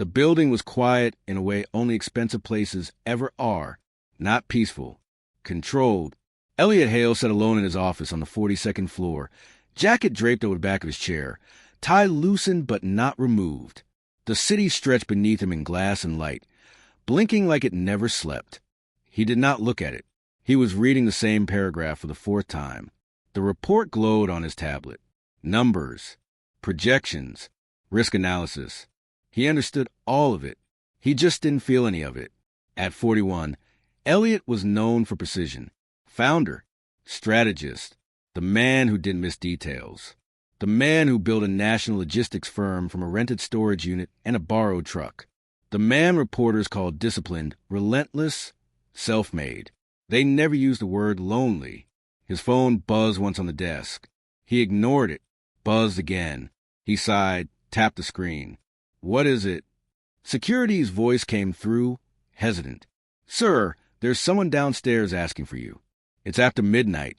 The building was quiet in a way only expensive places ever are. Not peaceful. Controlled. Elliot Hale sat alone in his office on the 42nd floor, jacket draped over the back of his chair, tie loosened but not removed. The city stretched beneath him in glass and light, blinking like it never slept. He did not look at it. He was reading the same paragraph for the 4th time. The report glowed on his tablet. Numbers, projections, risk analysis. He understood all of it. He just didn't feel any of it. At 41, Elliot was known for precision. Founder, strategist, the man who didn't miss details. The man who built a national logistics firm from a rented storage unit and a borrowed truck. The man reporters called disciplined, relentless, self-made. They never used the word lonely. His phone buzzed once on the desk. He ignored it, buzzed again. He sighed, tapped the screen. What is it? Security's voice came through, hesitant. Sir, there's someone downstairs asking for you. It's after midnight,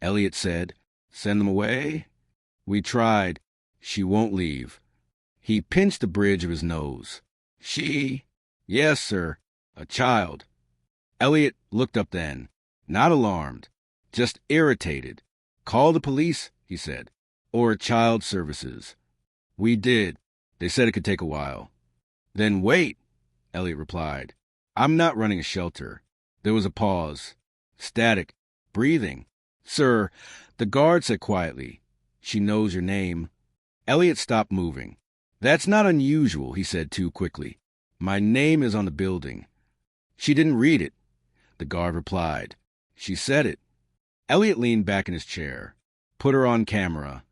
Elliot said. Send them away? We tried. She won't leave. He pinched the bridge of his nose. She? Yes, sir. A child. Elliot looked up then, not alarmed, just irritated. Call the police, he said, or child services. We did. They said it could take a while. Then wait, Elliot replied. I'm not running a shelter. There was a pause. Static. Breathing. Sir, the guard said quietly, she knows your name. Elliot stopped moving. That's not unusual, he said too quickly. My name is on the building. She didn't read it, the guard replied. She said it. Elliot leaned back in his chair. Put her on camera.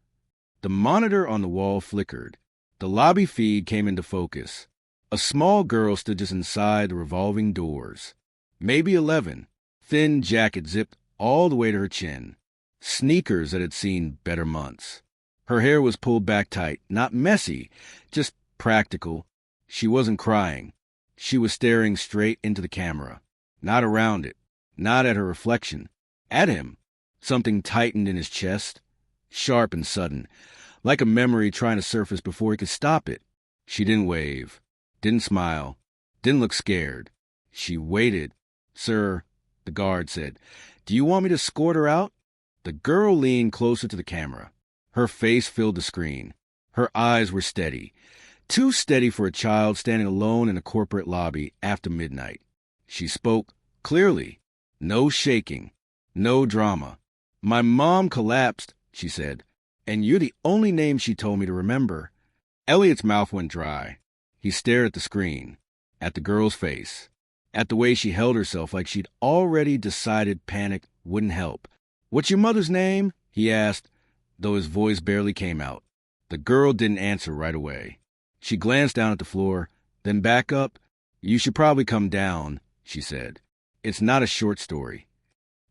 The monitor on the wall flickered. The lobby feed came into focus. A small girl stood just inside the revolving doors. Maybe 11. Thin jacket zipped all the way to her chin. Sneakers that had seen better months. Her hair was pulled back tight, not messy, just practical. She wasn't crying. She was staring straight into the camera. Not around it. Not at her reflection. At him. Something tightened in his chest. Sharp and sudden. Like a memory trying to surface before he could stop it. She didn't wave. Didn't smile. Didn't look scared. She waited. Sir, the guard said, do you want me to escort her out? The girl leaned closer to the camera. Her face filled the screen. Her eyes were steady. Too steady for a child standing alone in a corporate lobby after midnight. She spoke clearly. No shaking. No drama. My mom collapsed, she said, and you're the only name she told me to remember. Elliot's mouth went dry. He stared at the screen, at the girl's face, at the way she held herself like she'd already decided panic wouldn't help. What's your mother's name? He asked, though his voice barely came out. The girl didn't answer right away. She glanced down at the floor, then back up. You should probably come down, she said. It's not a short story.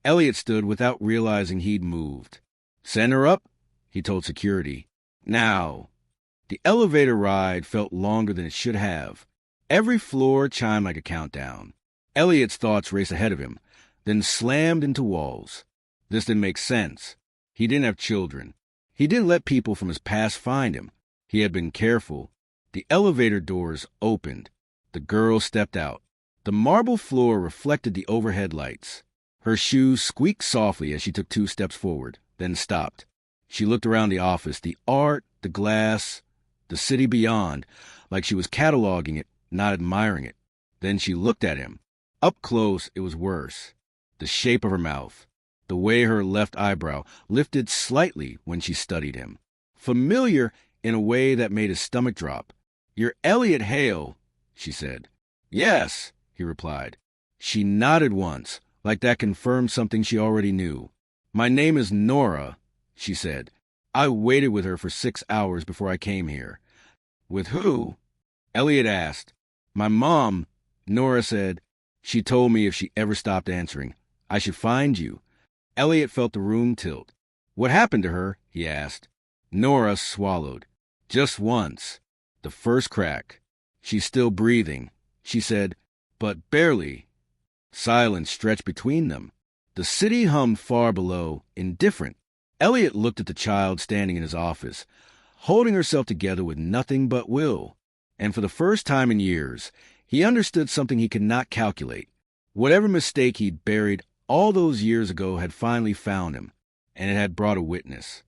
Elliot stood without realizing he'd moved. Send her up, he told security. Now. The elevator ride felt longer than it should have. Every floor chimed like a countdown. Elliot's thoughts raced ahead of him, then slammed into walls. This didn't make sense. He didn't have children. He didn't let people from his past find him. He had been careful. The elevator doors opened. The girl stepped out. The marble floor reflected the overhead lights. Her shoes squeaked softly as she took 2 steps forward, then stopped. She looked around the office, the art, the glass, the city beyond, like she was cataloging it, not admiring it. Then she looked at him. Up close, it was worse. The shape of her mouth, the way her left eyebrow lifted slightly when she studied him. Familiar in a way that made his stomach drop. You're Elliot Hale, she said. Yes, he replied. She nodded once, like that confirmed something she already knew. My name is Nora, she said. I waited with her for 6 hours before I came here. With who? Elliot asked. My mom, Nora said. She told me if she ever stopped answering, I should find you. Elliot felt the room tilt. What happened to her? He asked. Nora swallowed. Just once. The first crack. She's still breathing, she said, but barely. Silence stretched between them. The city hummed far below, indifferent. Elliot looked at the child standing in his office, holding herself together with nothing but will. And for the first time in years, he understood something he could not calculate. Whatever mistake he'd buried all those years ago had finally found him, and it had brought a witness.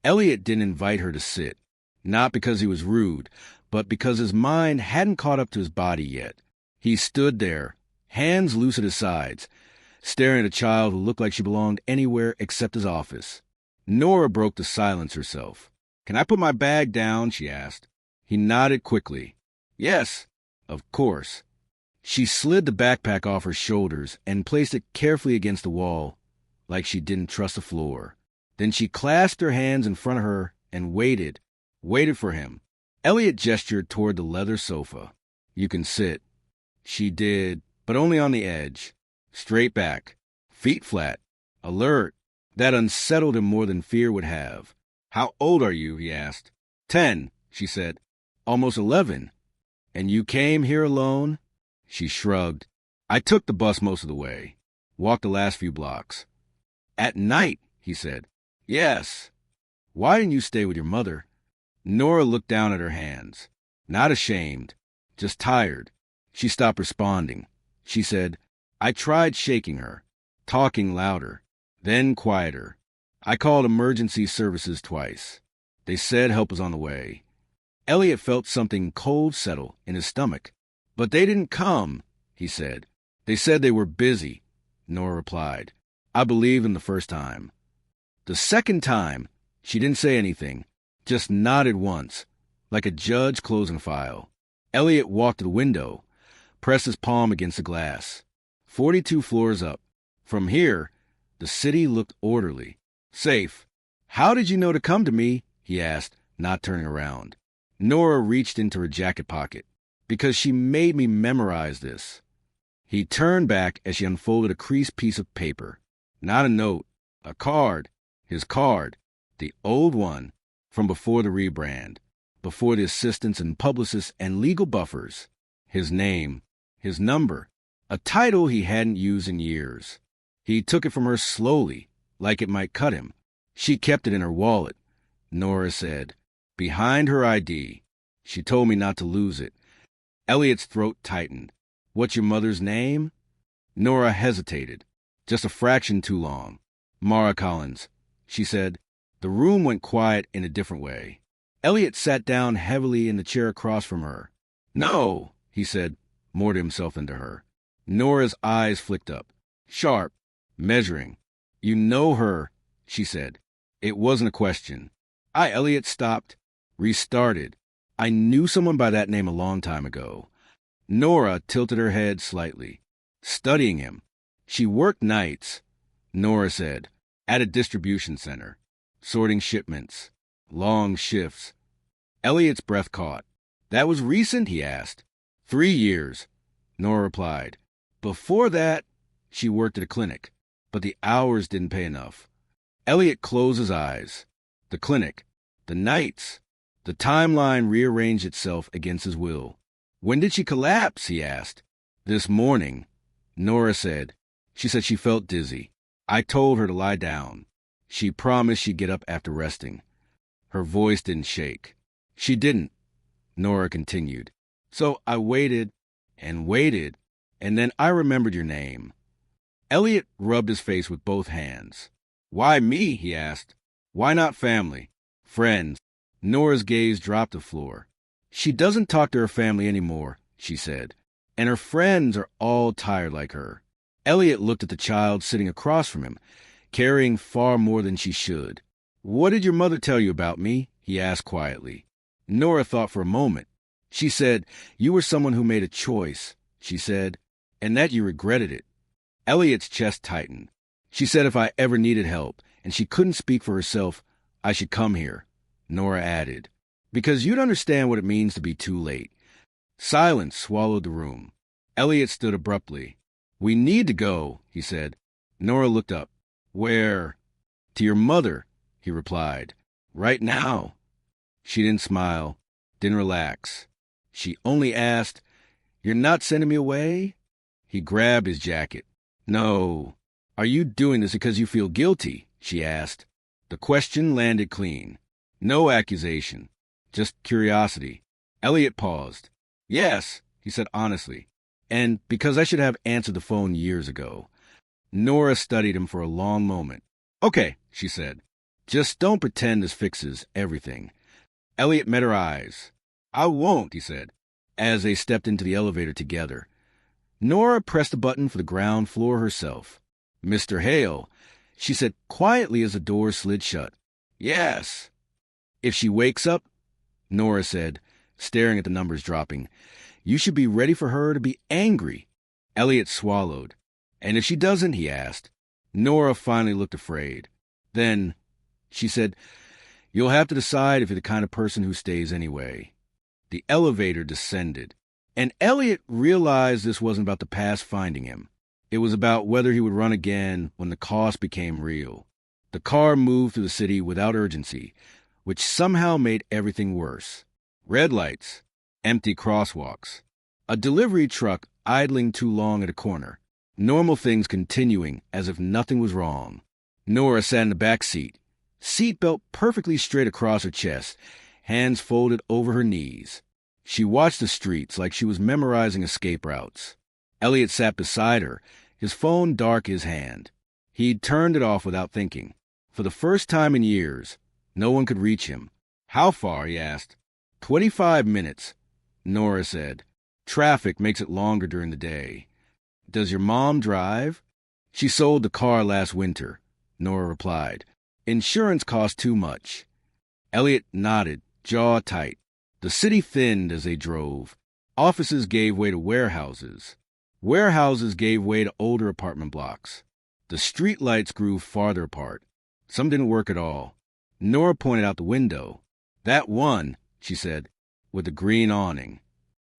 Elliot didn't invite her to sit, not because he was rude, but because his mind hadn't caught up to his body yet. He stood there, hands loose at his sides, staring at a child who looked like she belonged anywhere except his office. Nora broke the silence herself. "Can I put my bag down?" she asked. He nodded quickly. "Yes, of course." She slid the backpack off her shoulders and placed it carefully against the wall, like she didn't trust the floor. Then she clasped her hands in front of her and waited for him. Elliot gestured toward the leather sofa. "You can sit." She did, but only on the edge. Straight back, feet flat, alert. That unsettled him more than fear would have. "How old are you?" he asked. 10, she said. "Almost 11. And you came here alone?" She shrugged. "I took the bus most of the way. Walked the last few blocks." "At night," he said. "Yes." "Why didn't you stay with your mother?" Nora looked down at her hands. Not ashamed, just tired. She stopped responding. She said, "I tried shaking her, talking louder, then quieter. I called emergency services twice. They said help was on the way." Elliot felt something cold settle in his stomach. "But they didn't come," he said. "They said they were busy," Nora replied. "I believed them the first time. The second time, she didn't say anything, just nodded once, like a judge closing a file." Elliot walked to the window, pressed his palm against the glass. 42 floors up. From here, the city looked orderly, safe. "How did you know to come to me?" he asked, not turning around. Nora reached into her jacket pocket. "Because she made me memorize this." He turned back as she unfolded a creased piece of paper. Not a note, a card. His card, the old one, from before the rebrand, before the assistants and publicists and legal buffers. His name, his number, a title he hadn't used in years. He took it from her slowly, like it might cut him. She kept it in her wallet, Nora said, behind her ID. She told me not to lose it. Elliot's throat tightened. "What's your mother's name?" Nora hesitated, just a fraction too long. "Mara Collins," she said. The room went quiet in a different way. Elliot sat down heavily in the chair across from her. "No," he said, more to himself than to her. Nora's eyes flicked up, sharp, measuring. "You know her," she said. It wasn't a question. Elliot stopped, restarted. "I knew someone by that name a long time ago." Nora tilted her head slightly, studying him. "She worked nights," Nora said, "at a distribution center, sorting shipments, long shifts." Elliot's breath caught. "That was recent?" he asked. 3 years, Nora replied. "Before that, she worked at a clinic, but the hours didn't pay enough." Elliot closed his eyes. The clinic, the nights, the timeline rearranged itself against his will. "When did she collapse?" he asked. "This morning," Nora said. She said she felt dizzy. "I told her to lie down. She promised she'd get up after resting." Her voice didn't shake. "She didn't," Nora continued. "So I waited and waited, and then I remembered your name." Elliot rubbed his face with both hands. "Why me?" he asked. "Why not family? Friends?" Nora's gaze dropped to the floor. "She doesn't talk to her family anymore," she said, "and her friends are all tired like her." Elliot looked at the child sitting across from him, carrying far more than she should. "What did your mother tell you about me?" he asked quietly. Nora thought for a moment. She said, "You were someone who made a choice," she said, "and that you regretted it." Elliot's chest tightened. "She said if I ever needed help, and she couldn't speak for herself, I should come here," Nora added, "because you'd understand what it means to be too late." Silence swallowed the room. Elliot stood abruptly. "We need to go," he said. Nora looked up. "Where?" "To your mother," he replied. "Right now." She didn't smile, didn't relax. She only asked, "You're not sending me away?" He grabbed his jacket. "No. Are you doing this because you feel guilty?" she asked. The question landed clean. No accusation, just curiosity. Elliot paused. Yes, he said honestly. And because I should have answered the phone years ago. Nora studied him for a long moment. Okay, she said. Just don't pretend this fixes everything. Elliot met her eyes. I won't, he said, as they stepped into the elevator together. Nora pressed a button for the ground floor herself. Mr. Hale, she said quietly as the door slid shut. Yes. If she wakes up, Nora said, staring at the numbers dropping, you should be ready for her to be angry. Elliot swallowed. And if she doesn't, he asked. Nora finally looked afraid. Then, she said, you'll have to decide if you're the kind of person who stays anyway. The elevator descended, and Elliot realized this wasn't about the past finding him. It was about whether he would run again when the cost became real. The car moved through the city without urgency, which somehow made everything worse. Red lights, empty crosswalks, a delivery truck idling too long at a corner, normal things continuing as if nothing was wrong. Nora sat in the back seat, seatbelt perfectly straight across her chest, hands folded over her knees. She watched the streets like she was memorizing escape routes. Elliot sat beside her, his phone dark his hand. He'd turned it off without thinking. For the first time in years, no one could reach him. How far? He asked. 25 minutes, Nora said. Traffic makes it longer during the day. Does your mom drive? She sold the car last winter, Nora replied. Insurance cost too much. Elliot nodded, jaw tight. The city thinned as they drove. Offices gave way to warehouses. Warehouses gave way to older apartment blocks. The street lights grew farther apart. Some didn't work at all. Nora pointed out the window. That one, she said, with the green awning.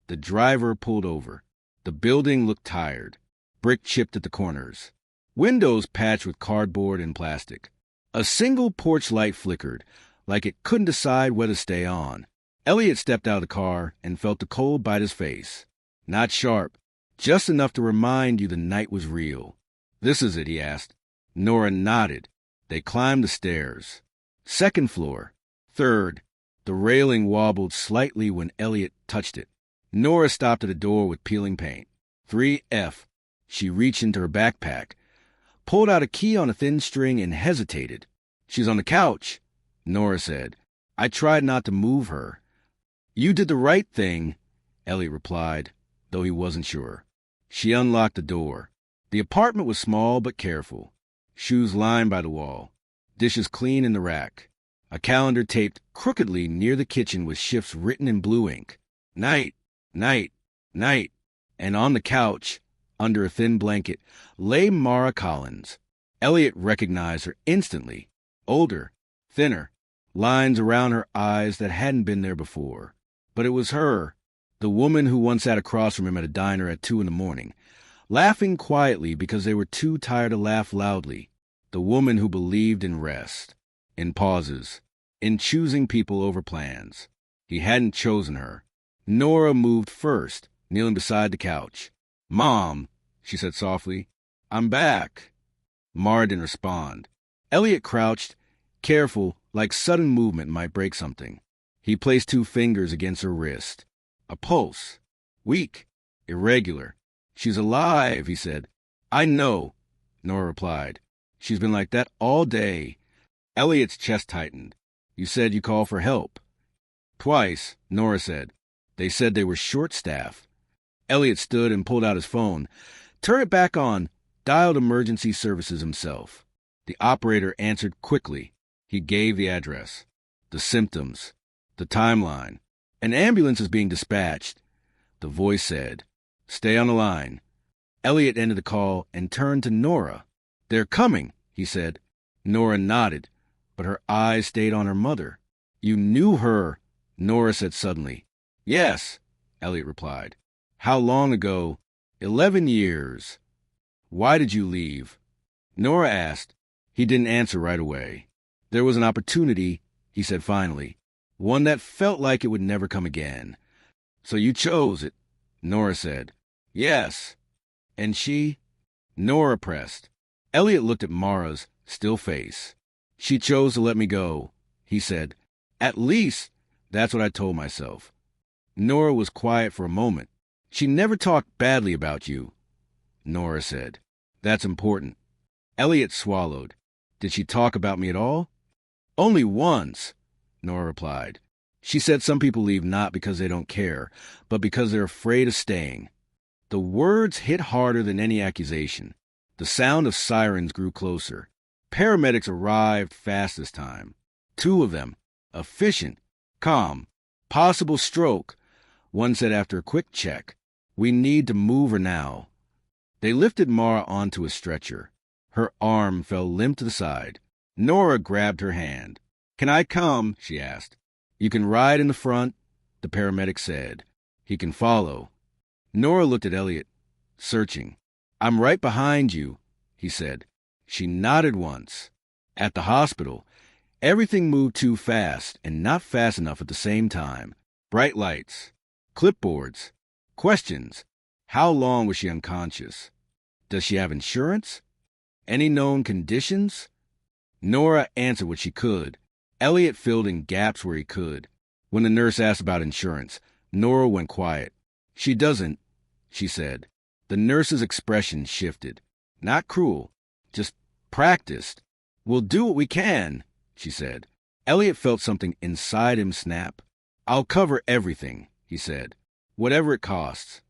The driver pulled over. The building looked tired. Brick chipped at the corners. Windows patched with cardboard and plastic. A single porch light flickered, like it couldn't decide whether to stay on. Elliot stepped out of the car and felt the cold bite his face. Not sharp, just enough to remind you the night was real. This is it, he asked. Nora nodded. They climbed the stairs. Second floor. Third. The railing wobbled slightly when Elliot touched it. Nora stopped at a door with peeling paint. 3F. She reached into her backpack, pulled out a key on a thin string, and hesitated. She's on the couch, Nora said. I tried not to move her. You did the right thing, Elliot replied, though he wasn't sure. She unlocked the door. The apartment was small but careful. Shoes lined by the wall. Dishes clean in the rack. A calendar taped crookedly near the kitchen with shifts written in blue ink. Night, night, night. And on the couch, under a thin blanket, lay Mara Collins. Elliot recognized her instantly. Older, thinner, lines around her eyes that hadn't been there before. But it was her, the woman who once sat across from him at a diner at 2 a.m, laughing quietly because they were too tired to laugh loudly. The woman who believed in rest, in pauses, in choosing people over plans. He hadn't chosen her. Nora moved first, kneeling beside the couch. Mom, she said softly, I'm back. Mara didn't respond. Elliot crouched, careful, like sudden movement might break something. He placed 2 fingers against her wrist. A pulse. Weak. Irregular. She's alive, he said. I know, Nora replied. She's been like that all day. Elliot's chest tightened. You said you called for help. Twice, Nora said. They said they were short-staffed. Elliot stood and pulled out his phone, turned it back on, dialed emergency services himself. The operator answered quickly. He gave the address, the symptoms, the timeline. An ambulance is being dispatched. The voice said, Stay on the line. Elliot ended the call and turned to Nora. They're coming, he said. Nora nodded, but her eyes stayed on her mother. You knew her, Nora said suddenly. Yes, Elliot replied. How long ago? 11 years. Why did you leave? Nora asked. He didn't answer right away. There was an opportunity, he said finally, one that felt like it would never come again. So you chose it, Nora said. Yes. And she? Nora pressed. Elliot looked at Mara's still face. She chose to let me go, he said. At least, that's what I told myself. Nora was quiet for a moment. She never talked badly about you, Nora said. That's important. Elliot swallowed. Did she talk about me at all? Only once, Nora replied. She said some people leave not because they don't care, but because they're afraid of staying. The words hit harder than any accusation. The sound of sirens grew closer. Paramedics arrived fast this time. 2 of them. Efficient. Calm. Possible stroke. One said after a quick check, "We need to move her now." They lifted Mara onto a stretcher. Her arm fell limp to the side. Nora grabbed her hand. "Can I come?" she asked. "You can ride in the front," the paramedic said. "He can follow." Nora looked at Elliot, searching. "I'm right behind you," he said. She nodded once. At the hospital, everything moved too fast and not fast enough at the same time. Bright lights, clipboards, questions. How long was she unconscious? Does she have insurance? Any known conditions? Nora answered what she could. Elliot filled in gaps where he could. When the nurse asked about insurance, Nora went quiet. "She doesn't," she said. The nurse's expression shifted. Not cruel, just practiced. "We'll do what we can," she said. Elliot felt something inside him snap. "I'll cover everything," he said. "Whatever it costs."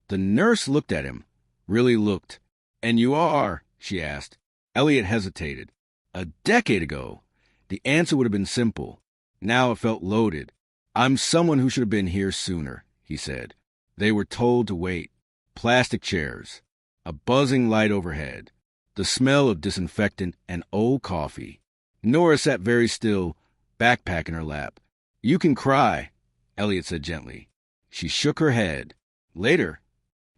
The nurse looked at him, really looked. "And you are?" she asked. Elliot hesitated. A decade ago, the answer would have been simple. Now it felt loaded. "I'm someone who should have been here sooner," he said. They were told to wait. Plastic chairs. A buzzing light overhead. The smell of disinfectant and old coffee. Nora sat very still, backpack in her lap. "You can cry," Elliot said gently. She shook her head. Later,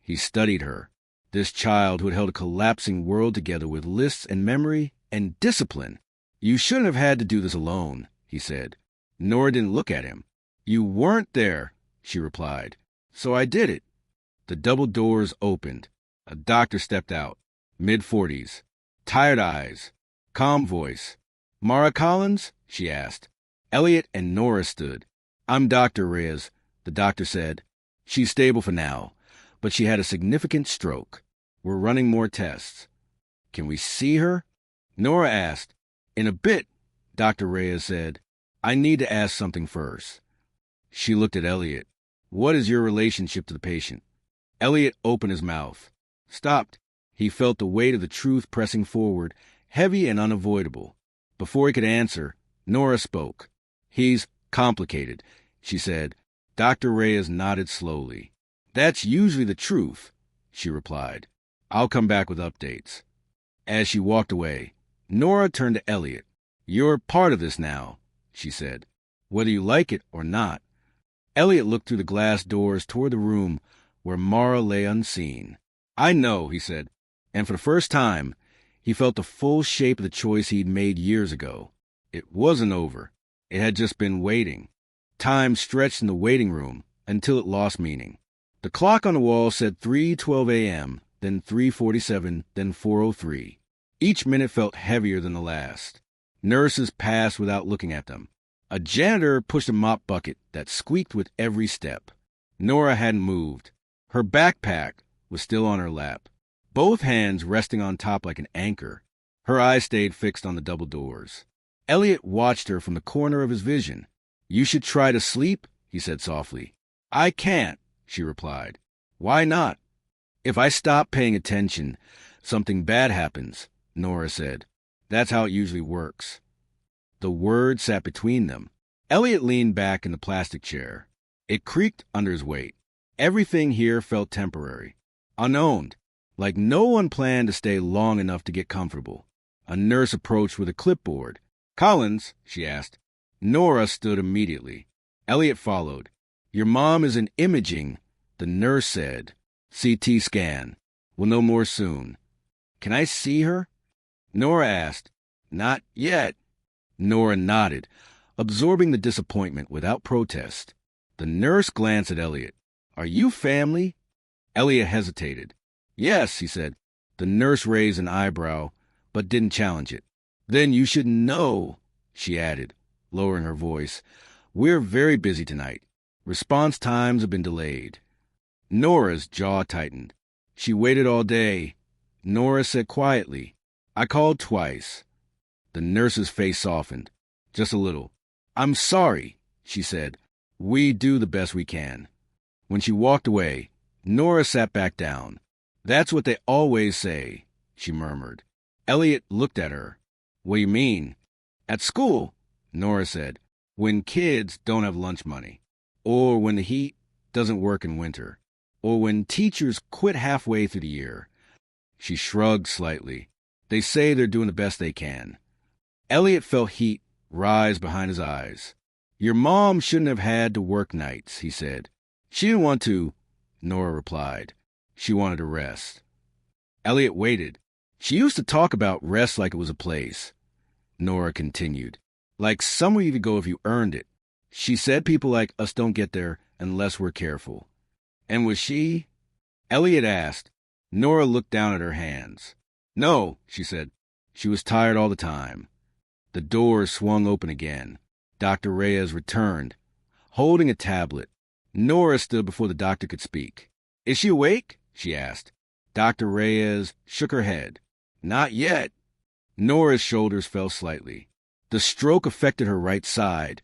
he studied her. This child who had held a collapsing world together with lists and memory and discipline. "You shouldn't have had to do this alone," he said. Nora didn't look at him. "You weren't there," she replied. "So I did it." The double doors opened. A doctor stepped out. Mid-40s. Tired eyes. Calm voice. "Mara Collins?" she asked. Elliot and Nora stood. "I'm Dr. Reyes," the doctor said. "She's stable for now, but she had a significant stroke. We're running more tests." "Can we see her?" Nora asked. "In a bit," Dr. Reyes said. "I need to ask something first." She looked at Elliot. "What is your relationship to the patient?" Elliot opened his mouth. Stopped. He felt the weight of the truth pressing forward, heavy and unavoidable. Before he could answer, Nora spoke. "He's complicated," she said. Dr. Reyes nodded slowly. "That's usually the truth," she replied. "I'll come back with updates." As she walked away, Nora turned to Elliot. "You're part of this now," she said, "whether you like it or not." Elliot looked through the glass doors toward the room where Mara lay unseen. "I know," he said, and for the first time, he felt the full shape of the choice he'd made years ago. It wasn't over. It had just been waiting. Time stretched in the waiting room until it lost meaning. The clock on the wall said 3:12 a.m., then 3:47, then 4:03. Each minute felt heavier than the last. Nurses passed without looking at them. A janitor pushed a mop bucket that squeaked with every step. Nora hadn't moved. Her backpack was still on her lap, both hands resting on top like an anchor. Her eyes stayed fixed on the double doors. Elliot watched her from the corner of his vision. "You should try to sleep," he said softly. "I can't," she replied. "Why not?" "If I stop paying attention, something bad happens," Nora said. "That's how it usually works." The word sat between them. Elliot leaned back in the plastic chair. It creaked under his weight. Everything here felt temporary, unowned, like no one planned to stay long enough to get comfortable. A nurse approached with a clipboard. "Collins?" she asked. Nora stood immediately. Elliot followed. "Your mom is in imaging," the nurse said. "CT scan. We'll know more soon." "Can I see her?" Nora asked. "Not yet." Nora nodded, absorbing the disappointment without protest. The nurse glanced at Elliot. "Are you family?" Elliot hesitated. "Yes," he said. The nurse raised an eyebrow, but didn't challenge it. "Then you should know," she added, lowering her voice. "We're very busy tonight. Response times have been delayed. Nora's jaw tightened. She waited all day. Nora said quietly, I called twice. The nurse's face softened. Just a little. I'm sorry, she said. We do the best we can. When she walked away, Nora sat back down. That's what they always say, she murmured. Elliot looked at her. What do you mean? At school, Nora said, when kids don't have lunch money, or when the heat doesn't work in winter, or when teachers quit halfway through the year. She shrugged slightly. They say they're doing the best they can. Elliot felt heat rise behind his eyes. Your mom shouldn't have had to work nights, he said. She didn't want to, Nora replied. She wanted to rest. Elliot waited. She used to talk about rest like it was a place. Nora continued. Like somewhere you could go if you earned it. She said people like us don't get there unless we're careful. And was she? Elliot asked. Nora looked down at her hands. No, she said. She was tired all the time. The door swung open again. Dr. Reyes returned, holding a tablet. Nora stood before the doctor could speak. Is she awake? She asked. Dr. Reyes shook her head. Not yet. Nora's shoulders fell slightly. The stroke affected her right side.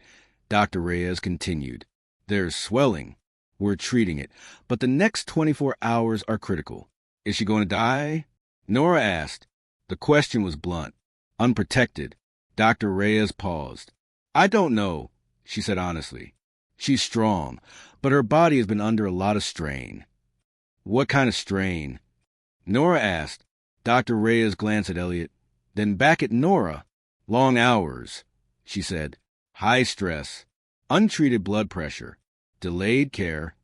Dr. Reyes continued. There's swelling. We're treating it. But the next 24 hours are critical. Is she going to die? Nora asked. The question was blunt, unprotected. Dr. Reyes paused. I don't know, she said honestly. She's strong, but her body has been under a lot of strain. What kind of strain? Nora asked. Dr. Reyes glanced at Elliot, then back at Nora. Long hours, she said. High stress, untreated blood pressure, delayed care.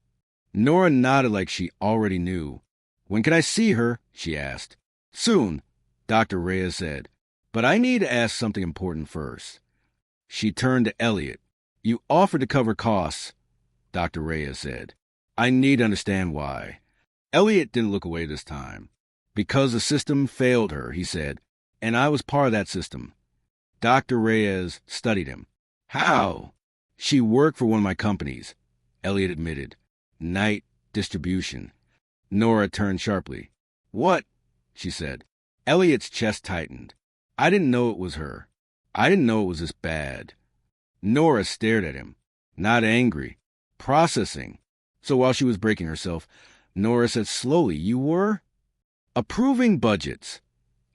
Nora nodded like she already knew. When can I see her? She asked. Soon, Dr. Reyes said. But I need to ask something important first. She turned to Elliot. You offered to cover costs, Dr. Reyes said. I need to understand why. Elliot didn't look away this time. Because the system failed her, he said, and I was part of that system. Dr. Reyes studied him. How? She worked for one of my companies, Elliot admitted. Night distribution. Nora turned sharply. What? She said. Elliot's chest tightened. I didn't know it was her. I didn't know it was this bad. Nora stared at him, not angry, processing. So while she was breaking herself, Nora said slowly, You were? Approving budgets,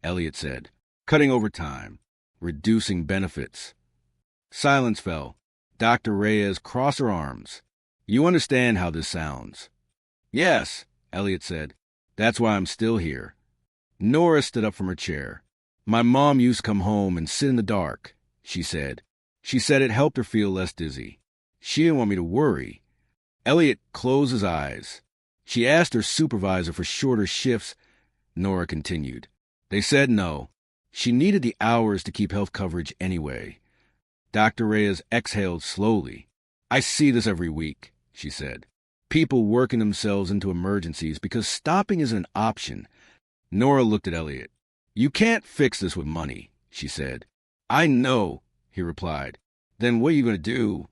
Elliot said. Cutting overtime, reducing benefits. Silence fell. Dr. Reyes crossed her arms. You understand how this sounds. Yes, Elliot said. That's why I'm still here. Nora stood up from her chair. My mom used to come home and sit in the dark, she said. She said it helped her feel less dizzy. She didn't want me to worry. Elliot closed his eyes. She asked her supervisor for shorter shifts. Nora continued. They said no. She needed the hours to keep health coverage anyway. Dr. Reyes exhaled slowly. I see this every week, she said. People working themselves into emergencies because stopping isn't an option. Nora looked at Elliot. You can't fix this with money, she said. I know, he replied. Then what are you going to do?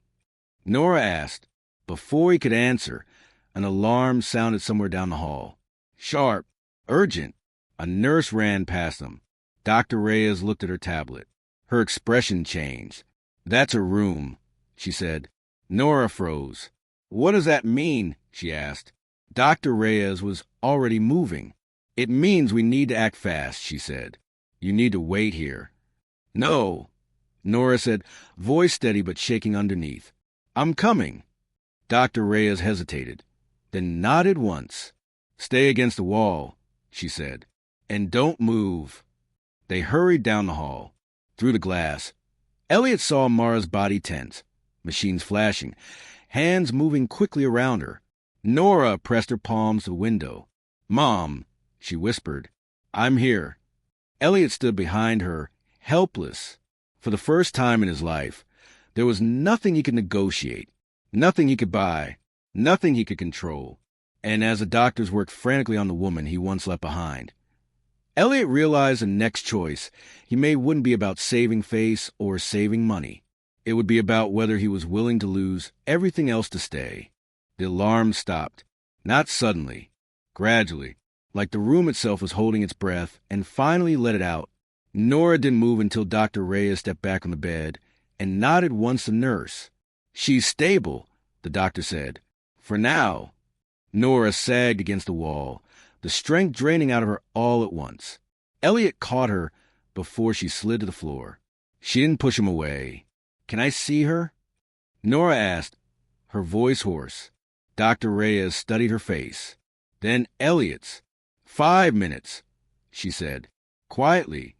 Nora asked. Before he could answer, an alarm sounded somewhere down the hall. Sharp, urgent. A nurse ran past them. Dr. Reyes looked at her tablet. Her expression changed. That's a room, she said. Nora froze. What does that mean? She asked. Dr. Reyes was already moving. It means we need to act fast, she said. You need to wait here. No, Nora said, voice steady but shaking underneath. I'm coming. Dr. Reyes hesitated, then nodded once. Stay against the wall, she said, and don't move. They hurried down the hall, through the glass. Elliot saw Mara's body tense, machines flashing, hands moving quickly around her. Nora pressed her palms to the window. Mom, she whispered, I'm here. Elliot stood behind her, helpless. For the first time in his life, there was nothing he could negotiate, nothing he could buy, nothing he could control. And as the doctors worked frantically on the woman he once left behind, Elliot realized the next choice he made wouldn't be about saving face or saving money. It would be about whether he was willing to lose everything else to stay. The alarm stopped. Not suddenly. Gradually, like the room itself was holding its breath, and finally let it out. Nora didn't move until Dr. Reyes stepped back on the bed and nodded once to the nurse. "She's stable," the doctor said. "For now." Nora sagged against the wall, the strength draining out of her all at once. Elliot caught her before she slid to the floor. She didn't push him away. "Can I see her?" Nora asked, her voice hoarse. Dr. Reyes studied her face. Then Elliot's. "5 minutes," she said, quietly.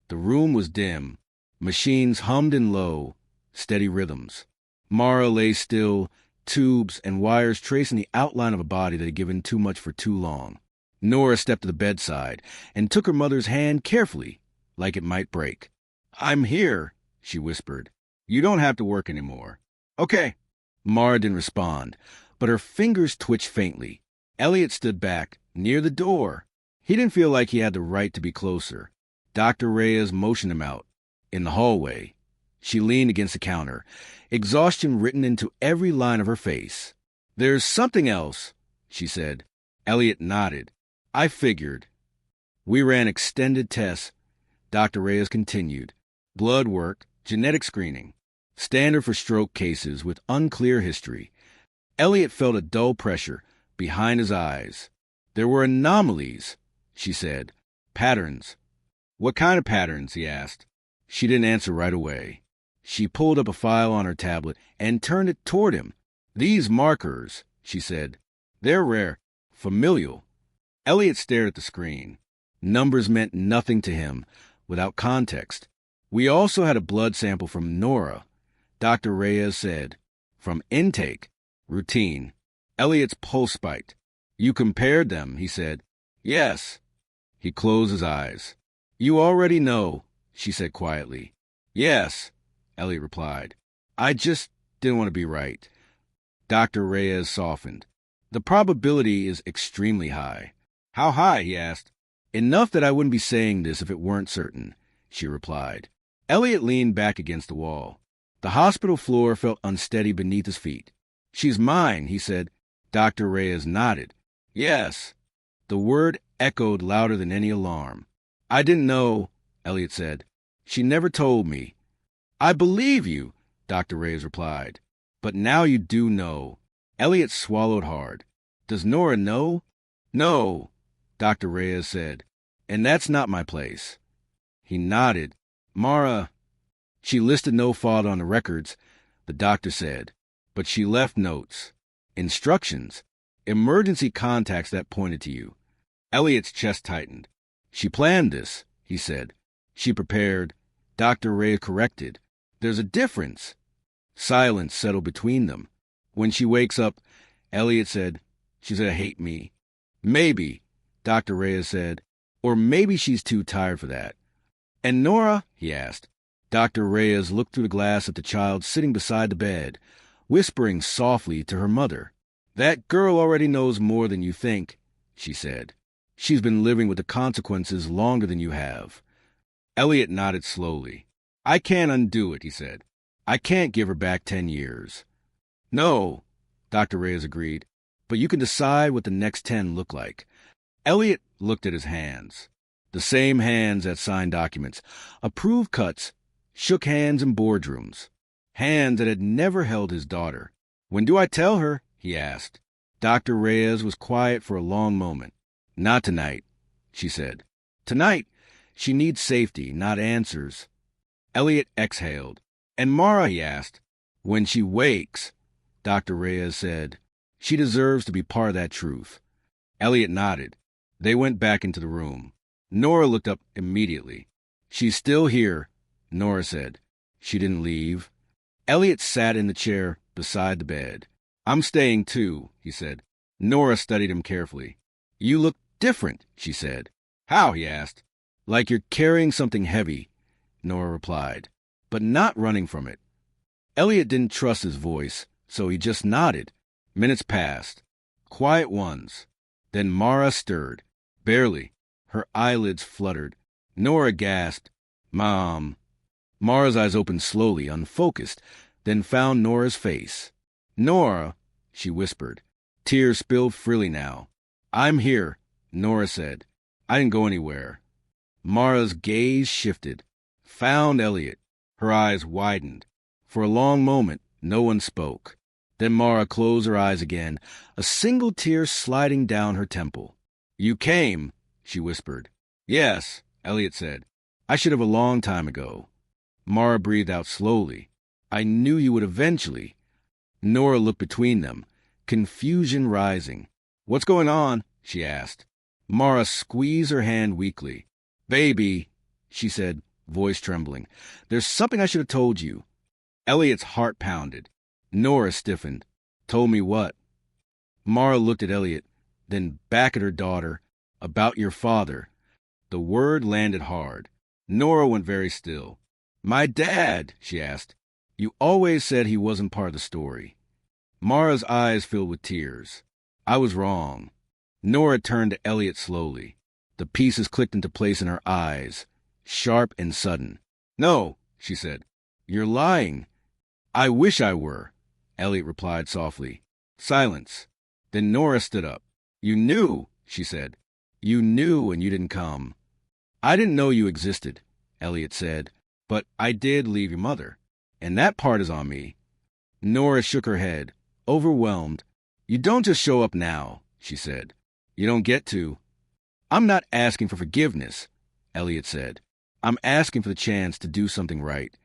The room was dim. Machines hummed in low, steady rhythms. Mara lay still, tubes and wires tracing the outline of a body that had given too much for too long. Nora stepped to the bedside and took her mother's hand carefully, like it might break. "I'm here," she whispered. "You don't have to work anymore." "Okay." Mara didn't respond, but her fingers twitched faintly. Elliot stood back, near the door. He didn't feel like he had the right to be closer. Dr. Reyes motioned him out. In the hallway, she leaned against the counter, exhaustion written into every line of her face. "There's something else," she said. Elliot nodded. "I figured." "We ran extended tests," Dr. Reyes continued. "Blood work, genetic screening. Standard for stroke cases with unclear history." Elliot felt a dull pressure behind his eyes. "There were anomalies," she said. "Patterns." "What kind of patterns?" he asked. She didn't answer right away. She pulled up a file on her tablet and turned it toward him. "These markers," she said. "They're rare. Familial." Elliot stared at the screen. Numbers meant nothing to him without context. "We also had a blood sample from Nora," Dr. Reyes said. "From intake. Routine." Elliot's pulse spiked. "You compared them," he said. "Yes." He closed his eyes. "You already know," she said quietly. "Yes," Elliot replied. "I just didn't want to be right." Dr. Reyes softened. "The probability is extremely high." "How high?" he asked. "Enough that I wouldn't be saying this if it weren't certain," she replied. Elliot leaned back against the wall. The hospital floor felt unsteady beneath his feet. "She's mine," he said. Dr. Reyes nodded. "Yes." The word echoed louder than any alarm. "I didn't know," Elliot said. "She never told me." "I believe you," Dr. Reyes replied. "But now you do know." Elliot swallowed hard. "Does Nora know?" "No," Dr. Reyes said. "And that's not my place." He nodded. "Mara, she listed no father on the records," the doctor said. "But she left notes. Instructions. Emergency contacts that pointed to you." Elliot's chest tightened. "She planned this," he said. "She prepared." Dr. Ray corrected. "There's a difference." Silence settled between them. "When she wakes up," Elliot said, "she's gonna hate me." "Maybe," Dr. Reyes said. "Or maybe she's too tired for that." "And Nora?" he asked. Dr. Reyes looked through the glass at the child sitting beside the bed, whispering softly to her mother. "That girl already knows more than you think," she said. "She's been living with the consequences longer than you have." Elliot nodded slowly. "I can't undo it," he said. "I can't give her back 10 years. "No," Dr. Reyes agreed, "but you can decide what the next 10 look like." Elliot looked at his hands. The same hands that signed documents, approved cuts, shook hands in boardrooms. Hands that had never held his daughter. "When do I tell her?" he asked. Dr. Reyes was quiet for a long moment. "Not tonight," she said. "Tonight? She needs safety, not answers." Elliot exhaled. "And Mara?" he asked. "When she wakes," Dr. Reyes said. "She deserves to be part of that truth." Elliot nodded. They went back into the room. Nora looked up immediately. "She's still here," Nora said. She didn't leave. Elliot sat in the chair beside the bed. "I'm staying too," he said. Nora studied him carefully. "You look different," she said. "How?" he asked. "Like you're carrying something heavy," Nora replied, "but not running from it." Elliot didn't trust his voice, so he just nodded. Minutes passed. Quiet ones. Then Mara stirred. Barely. Her eyelids fluttered. Nora gasped, "Mom." Mara's eyes opened slowly, unfocused, then found Nora's face. "Nora," she whispered. Tears spilled freely now. "I'm here," Nora said. "I didn't go anywhere." Mara's gaze shifted. Found Elliot. Her eyes widened. For a long moment, no one spoke. Then Mara closed her eyes again, a single tear sliding down her temple. "You came," she whispered. "Yes," Elliot said. "I should have a long time ago." Mara breathed out slowly. "I knew you would eventually." Nora looked between them, confusion rising. "What's going on?" she asked. Mara squeezed her hand weakly. "Baby," she said, voice trembling. "There's something I should have told you." Elliot's heart pounded. Nora stiffened. "Told me what?" Mara looked at Elliot, then back at her daughter. "About your father." The word landed hard. Nora went very still. "My dad," she asked. "You always said he wasn't part of the story." Mara's eyes filled with tears. "I was wrong." Nora turned to Elliot slowly. The pieces clicked into place in her eyes, sharp and sudden. "No," she said. "You're lying." "I wish I were," Elliot replied softly. Silence. Then Nora stood up. "You knew," she said. "You knew and you didn't come." "I didn't know you existed," Elliot said. "But I did leave your mother. And that part is on me." Nora shook her head, overwhelmed. "You don't just show up now," she said. "You don't get to." "I'm not asking for forgiveness," Elliot said. "I'm asking for the chance to do something right."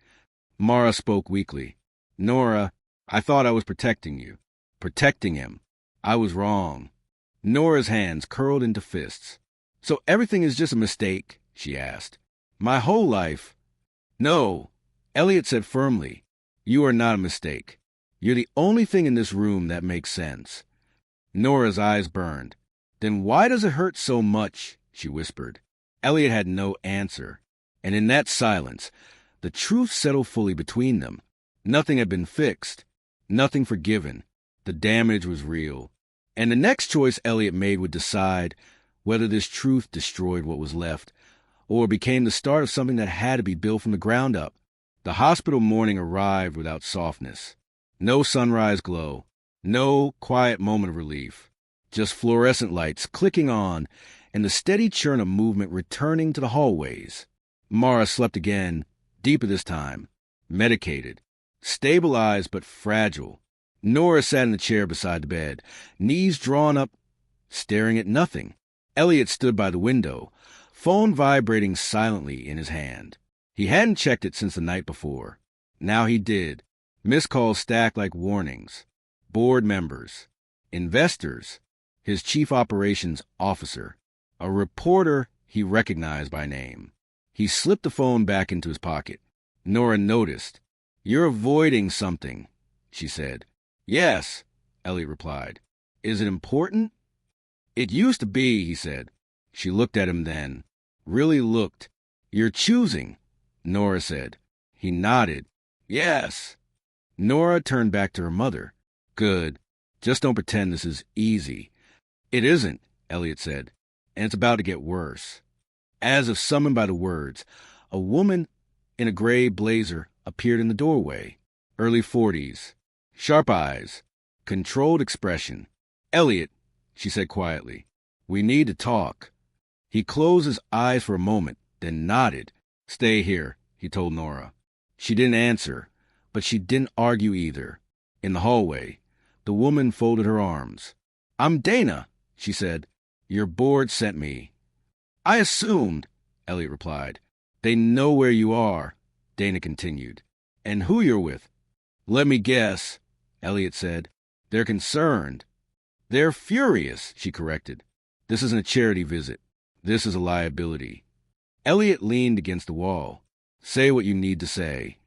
Mara spoke weakly. "Nora, I thought I was protecting you. Protecting him. I was wrong." Nora's hands curled into fists. "So everything is just a mistake?" she asked. "My whole life—" "No," Elliot said firmly. "You are not a mistake. You're the only thing in this room that makes sense." Nora's eyes burned. "Then why does it hurt so much?" she whispered. Elliot had no answer. And in that silence, the truth settled fully between them. Nothing had been fixed. Nothing forgiven. The damage was real. And the next choice Elliot made would decide whether this truth destroyed what was left or became the start of something that had to be built from the ground up. The hospital morning arrived without softness. No sunrise glow. No quiet moment of relief. Just fluorescent lights clicking on and the steady churn of movement returning to the hallways. Mara slept again, deeper this time. Medicated. Stabilized but fragile. Nora sat in the chair beside the bed, knees drawn up, staring at nothing. Elliot stood by the window, phone vibrating silently in his hand. He hadn't checked it since the night before. Now he did. Missed calls stacked like warnings. Board members. Investors. His chief operations officer. A reporter he recognized by name. He slipped the phone back into his pocket. Nora noticed. "You're avoiding something," she said. "Yes," Elliot replied. "Is it important?" "It used to be," he said. She looked at him then. Really looked. "You're choosing," Nora said. He nodded. "Yes." Nora turned back to her mother. "Good. Just don't pretend this is easy." "It isn't," Elliot said. "And it's about to get worse." As if summoned by the words, a woman in a gray blazer appeared in the doorway. Early 40s. Sharp eyes. Controlled expression. "Elliot," she said quietly. "We need to talk." He closed his eyes for a moment, then nodded. "Stay here," he told Nora. She didn't answer, but she didn't argue either. In the hallway, the woman folded her arms. "I'm Dana," she said. "Your board sent me." "I assumed," Elliot replied. "They know where you are," Dana continued. "And who you're with." "Let me guess," Elliot said. "They're concerned." "They're furious," she corrected. "This isn't a charity visit. This is a liability." Elliot leaned against the wall. "Say what you need to say."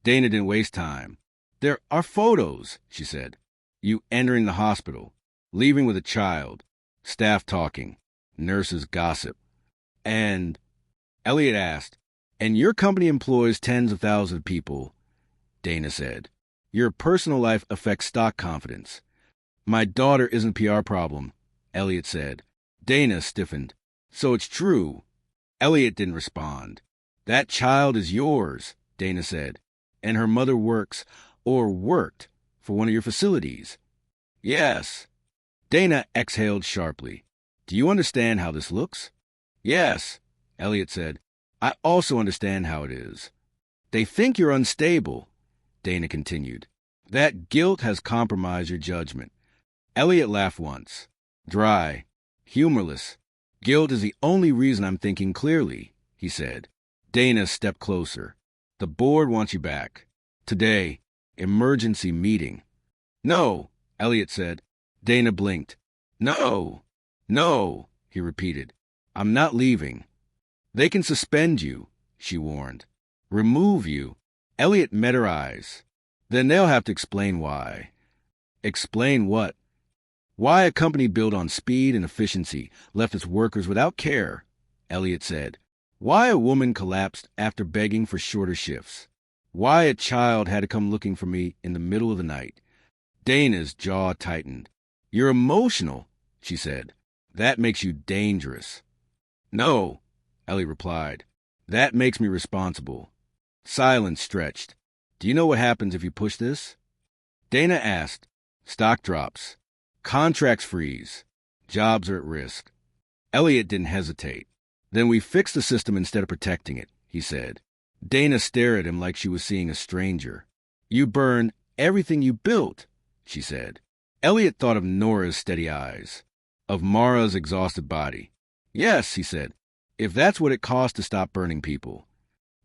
Dana didn't waste time. "There are photos," she said. "You entering the hospital, leaving with a child, staff talking, nurses gossip. And," Elliot asked, "and your company employs tens of thousands of people," Dana said. "Your personal life affects stock confidence." "My daughter isn't a PR problem," Elliot said. Dana stiffened. "So it's true." Elliot didn't respond. "That child is yours," Dana said. And her mother works, or worked, for one of your facilities. Yes. Dana exhaled sharply. Do you understand how this looks? Yes, Elliot said. I also understand how it is. They think you're unstable, Dana continued. That guilt has compromised your judgment. Elliot laughed once. Dry, humorless. Guilt is the only reason I'm thinking clearly, he said. Dana stepped closer. The board wants you back. Today, emergency meeting. No, Elliot said. Dana blinked. No, no, he repeated. I'm not leaving. They can suspend you, she warned. Remove you. Elliot met her eyes. Then they'll have to explain why. Explain what? Why a company built on speed and efficiency left its workers without care, Elliot said. Why a woman collapsed after begging for shorter shifts. Why a child had to come looking for me in the middle of the night. Dana's jaw tightened. You're emotional, she said. That makes you dangerous. No, Elliot replied. That makes me responsible. Silence stretched. Do you know what happens if you push this? Dana asked. Stock drops. Contracts freeze. Jobs are at risk. Elliot didn't hesitate. Then we fix the system instead of protecting it, he said. Dana stared at him like she was seeing a stranger. You burn everything you built, she said. Elliot thought of Nora's steady eyes, of Mara's exhausted body. Yes, he said, if that's what it costs to stop burning people.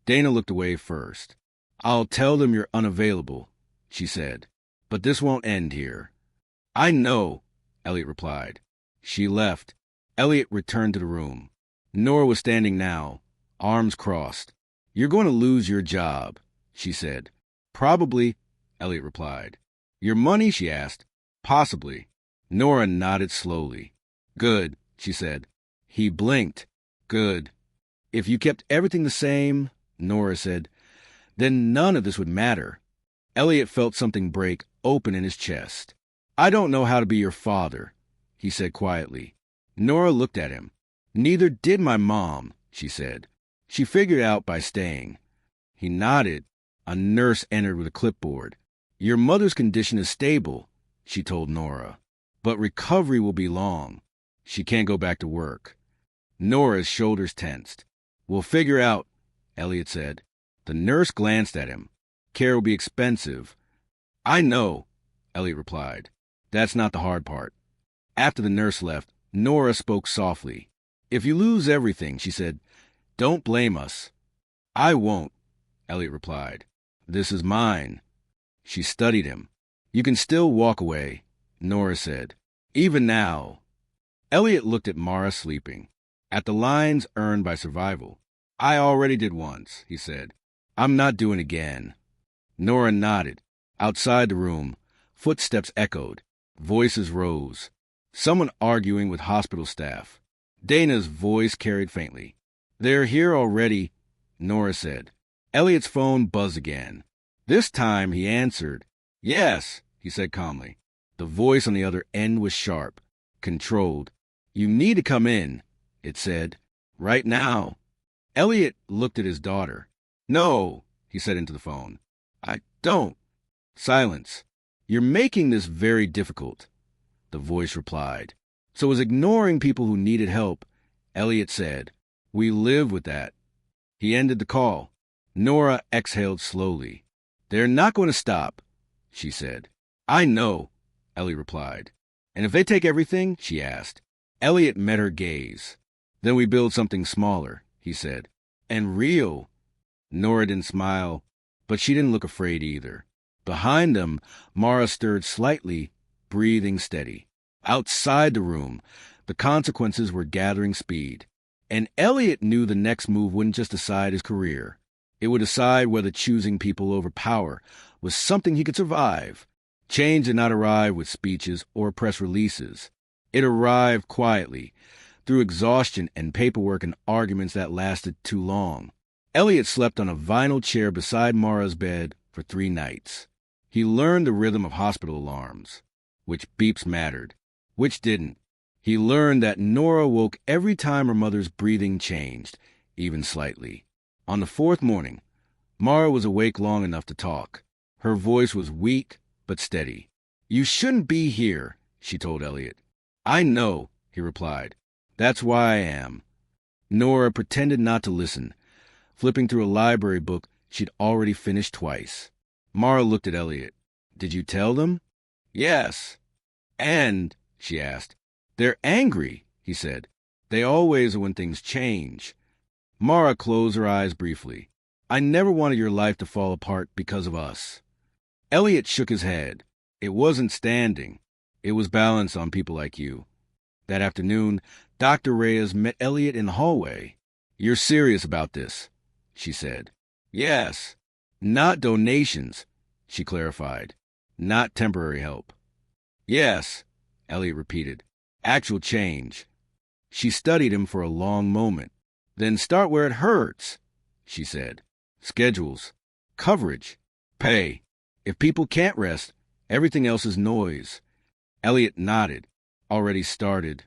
Dana looked away first. I'll tell them you're unavailable, she said. But this won't end here. I know, Elliot replied. She left. Elliot returned to the room. Nora was standing now, arms crossed. You're going to lose your job, she said. Probably, Elliot replied. Your money, she asked. Possibly. Nora nodded slowly. Good, she said. He blinked. Good. If you kept everything the same, Nora said, then none of this would matter. Elliot felt something break open in his chest. I don't know how to be your father, he said quietly. Nora looked at him. Neither did my mom, she said. She figured it out by staying. He nodded. A nurse entered with a clipboard. Your mother's condition is stable, she told Nora. But recovery will be long. She can't go back to work. Nora's shoulders tensed. We'll figure out, Elliot said. The nurse glanced at him. Care will be expensive. I know, Elliot replied. That's not the hard part. After the nurse left, Nora spoke softly. If you lose everything, she said, don't blame us. I won't, Elliot replied. This is mine. She studied him. You can still walk away, Nora said. Even now. Elliot looked at Mara sleeping. At the lines earned by survival. I already did once, he said. I'm not doing again. Nora nodded. Outside the room, footsteps echoed. Voices rose. Someone arguing with hospital staff. Dana's voice carried faintly. They're here already, Nora said. Elliot's phone buzzed again. This time he answered. Yes, he said calmly. The voice on the other end was sharp, controlled. You need to come in, it said. Right now. Elliot looked at his daughter. No, he said into the phone. I don't. Silence. You're making this very difficult, the voice replied. So was ignoring people who needed help, Elliot said. We live with that. He ended the call. Nora exhaled slowly. They're not going to stop, she said. I know, Elliot replied. And if they take everything, she asked. Elliot met her gaze. Then we build something smaller, he said. And real. Nora didn't smile, but she didn't look afraid either. Behind them, Mara stirred slightly, breathing steady. Outside the room, the consequences were gathering speed. And Elliot knew the next move wouldn't just decide his career. It would decide whether choosing people over power was something he could survive. Change did not arrive with speeches or press releases. It arrived quietly, through exhaustion and paperwork and arguments that lasted too long. Elliot slept on a vinyl chair beside Mara's bed for 3 nights. He learned the rhythm of hospital alarms, which beeps mattered, which didn't. He learned that Nora woke every time her mother's breathing changed, even slightly. On the 4th morning, Mara was awake long enough to talk. Her voice was weak but steady. "You shouldn't be here," she told Elliot. "I know," he replied. "That's why I am." Nora pretended not to listen, flipping through a library book she'd already finished twice. Mara looked at Elliot. "Did you tell them?" "Yes." "And?" she asked. "They're angry," he said. "They always are when things change." Mara closed her eyes briefly. "I never wanted your life to fall apart because of us." Elliot shook his head. "It wasn't standing. It was balanced on people like you." That afternoon, Dr. Reyes met Elliot in the hallway. "You're serious about this," she said. "Yes." "Not donations," she clarified. "Not temporary help." "Yes," Elliot repeated. "Actual change." She studied him for a long moment. "Then start where it hurts," she said. "Schedules, coverage, pay. If people can't rest, everything else is noise." Elliot nodded. "Already started."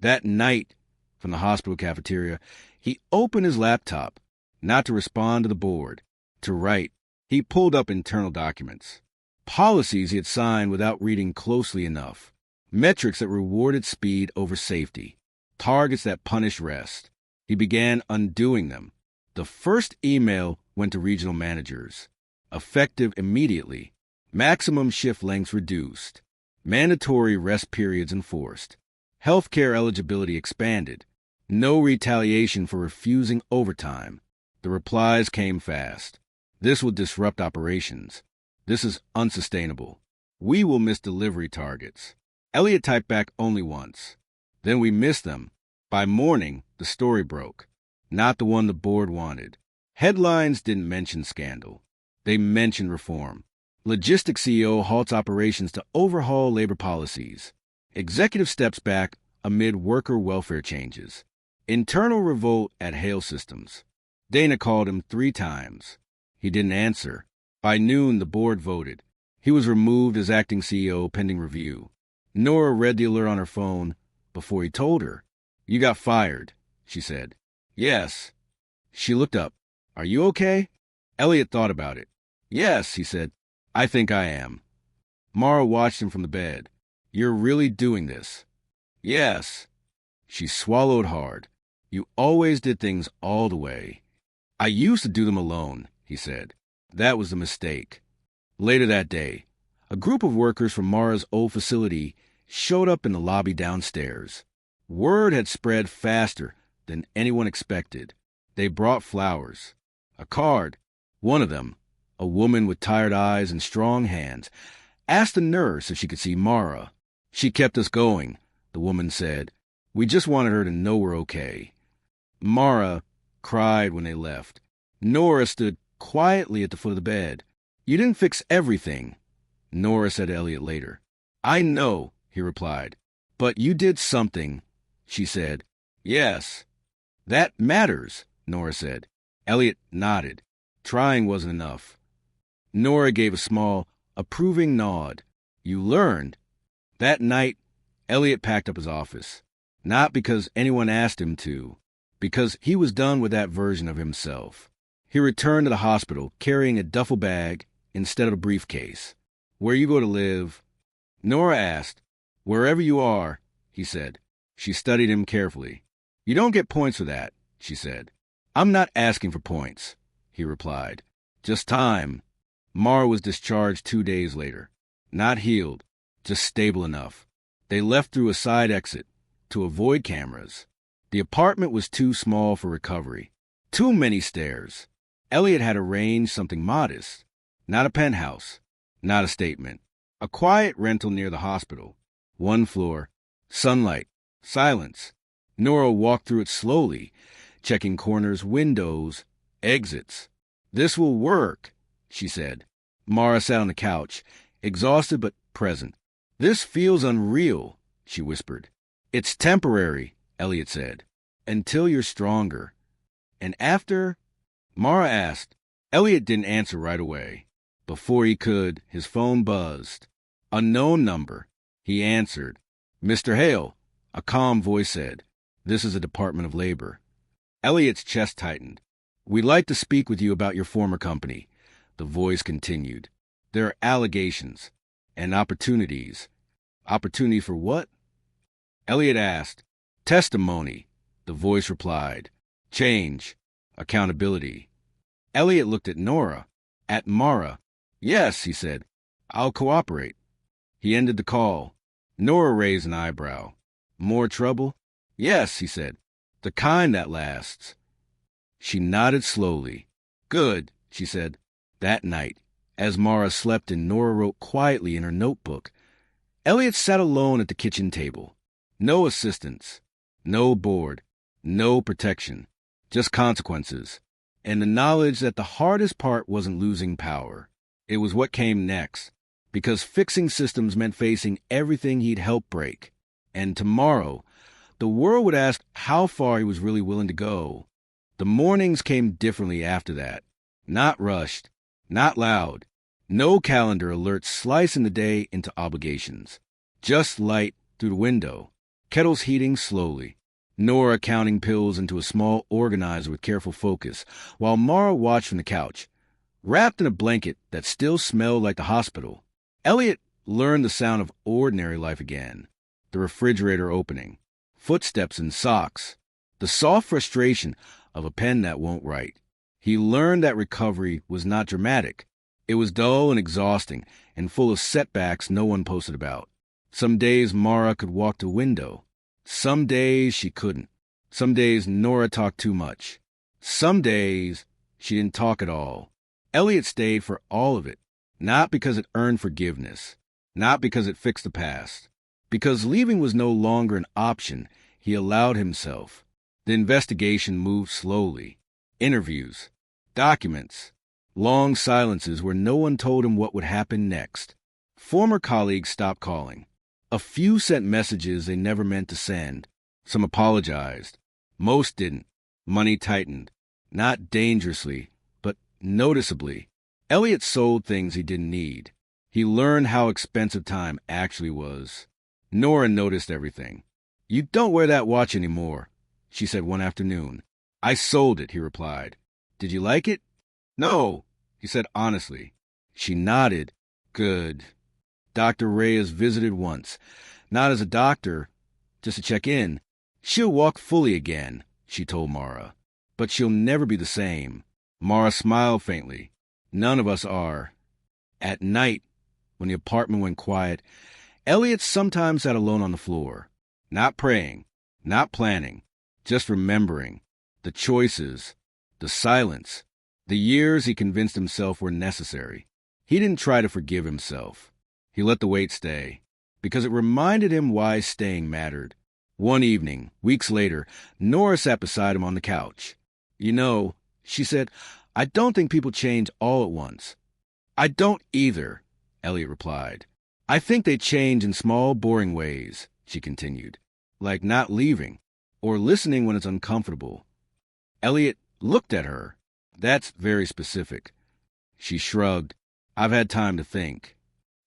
That night, from the hospital cafeteria, he opened his laptop, not to respond to the board, to write. He pulled up internal documents. Policies he had signed without reading closely enough. Metrics that rewarded speed over safety. Targets that punished rest. He began undoing them. The first email went to regional managers. Effective immediately. Maximum shift lengths reduced. Mandatory rest periods enforced. Healthcare eligibility expanded. No retaliation for refusing overtime. The replies came fast. "This will disrupt operations. This is unsustainable. We will miss delivery targets." Elliot typed back only once. "Then we missed them." By morning, the story broke. Not the one the board wanted. Headlines didn't mention scandal. They mentioned reform. Logistics CEO halts operations to overhaul labor policies. Executive steps back amid worker welfare changes. Internal revolt at Hale Systems. Dana called him 3 times. He didn't answer. By noon, the board voted. He was removed as acting CEO pending review. Nora read the alert on her phone before he told her. "You got fired," she said. "Yes." She looked up. "Are you okay?" Elliot thought about it. "Yes," he said. "I think I am." Mara watched him from the bed. "You're really doing this?" "Yes." She swallowed hard. "You always did things all the way." "I used to do them alone," he said. "That was the mistake." Later that day, a group of workers from Mara's old facility showed up in the lobby downstairs. Word had spread faster than anyone expected. They brought flowers. A card. One of them, a woman with tired eyes and strong hands, asked the nurse if she could see Mara. "She kept us going," the woman said. "We just wanted her to know we're okay." Mara cried when they left. Nora stood quietly at the foot of the bed. "You didn't fix everything," Nora said to Elliot later. "I know," he replied. "But you did something," she said. "Yes." "That matters," Nora said. Elliot nodded. Trying wasn't enough. Nora gave a small, approving nod. "You learned." That night, Elliot packed up his office. Not because anyone asked him to, because he was done with that version of himself. He returned to the hospital carrying a duffel bag instead of a briefcase. "Where you go to live?" Nora asked. "Wherever you are," he said. She studied him carefully. "You don't get points for that," she said. "I'm not asking for points," he replied. "Just time." Mara was discharged 2 days later. Not healed, just stable enough. They left through a side exit to avoid cameras. The apartment was too small for recovery. Too many stairs. Elliot had arranged something modest. Not a penthouse. Not a statement. A quiet rental near the hospital. 1 floor. Sunlight. Silence. Nora walked through it slowly, checking corners, windows, exits. "This will work," she said. Mara sat on the couch, exhausted but present. "This feels unreal," she whispered. "It's temporary," Elliot said. "Until you're stronger." "And after?" Mara asked. Elliot didn't answer right away. Before he could, his phone buzzed. Unknown number. He answered. "Mr. Hale," a calm voice said. "This is the Department of Labor." Elliot's chest tightened. "We'd like to speak with you about your former company," the voice continued. "There are allegations and opportunities." "Opportunity for what?" Elliot asked. "Testimony," the voice replied. "Change. Accountability." Elliot looked at Nora, at Mara. "Yes," he said. "I'll cooperate." He ended the call. Nora raised an eyebrow. "More trouble?" "Yes," he said. "The kind that lasts." She nodded slowly. "Good," she said. That night, as Mara slept and Nora wrote quietly in her notebook, Elliot sat alone at the kitchen table. No assistance, no board, no protection, just consequences, and the knowledge that the hardest part wasn't losing power. It was what came next, because fixing systems meant facing everything he'd helped break. And tomorrow, the world would ask how far he was really willing to go. The mornings came differently after that. Not rushed, not loud. No calendar alerts slicing the day into obligations. Just light through the window. Kettles heating slowly. Nora counting pills into a small organizer with careful focus, while Mara watched from the couch. Wrapped in a blanket that still smelled like the hospital, Elliot learned the sound of ordinary life again. The refrigerator opening. Footsteps in socks. The soft frustration of a pen that won't write. He learned that recovery was not dramatic. It was dull and exhausting and full of setbacks no one posted about. Some days Mara could walk to the window. Some days she couldn't. Some days Nora talked too much. Some days she didn't talk at all. Elliot stayed for all of it, not because it earned forgiveness, not because it fixed the past. Because leaving was no longer an option, he allowed himself. The investigation moved slowly. Interviews, documents, long silences where no one told him what would happen next. Former colleagues stopped calling. A few sent messages they never meant to send. Some apologized. Most didn't. Money tightened. Not dangerously, but noticeably. Elliot sold things he didn't need. He learned how expensive time actually was. Nora noticed everything. "You don't wear that watch anymore," she said one afternoon. "I sold it," he replied. "Did you like it?" "No," he said honestly. She nodded. "Good." Dr. Reyes visited once. Not as a doctor, just to check in. "She'll walk fully again," she told Mara. "But she'll never be the same." Mara smiled faintly. "None of us are." At night, when the apartment went quiet, Elliot sometimes sat alone on the floor. Not praying, not planning, just remembering. The choices, the silence, the years he convinced himself were necessary. He didn't try to forgive himself. He let the weight stay, because it reminded him why staying mattered. One evening, weeks later, Nora sat beside him on the couch. "You know," she said, "I don't think people change all at once." "I don't either," Elliot replied. "I think they change in small, boring ways," she continued, "like not leaving, or listening when it's uncomfortable." Elliot looked at her. "That's very specific." She shrugged. "I've had time to think."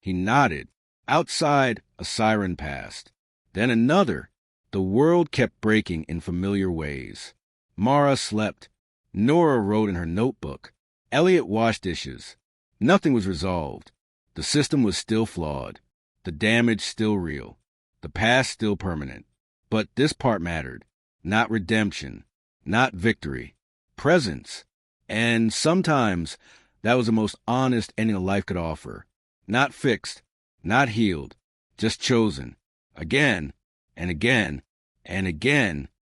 He nodded. Outside, a siren passed. Then another. The world kept breaking in familiar ways. Mara slept. Nora wrote in her notebook. Elliot washed dishes. Nothing was resolved. The system was still flawed. The damage still real. The past still permanent. But this part mattered. Not redemption. Not victory. Presence. And sometimes that was the most honest ending a life could offer. Not fixed. Not healed. Just chosen. Again and again and again.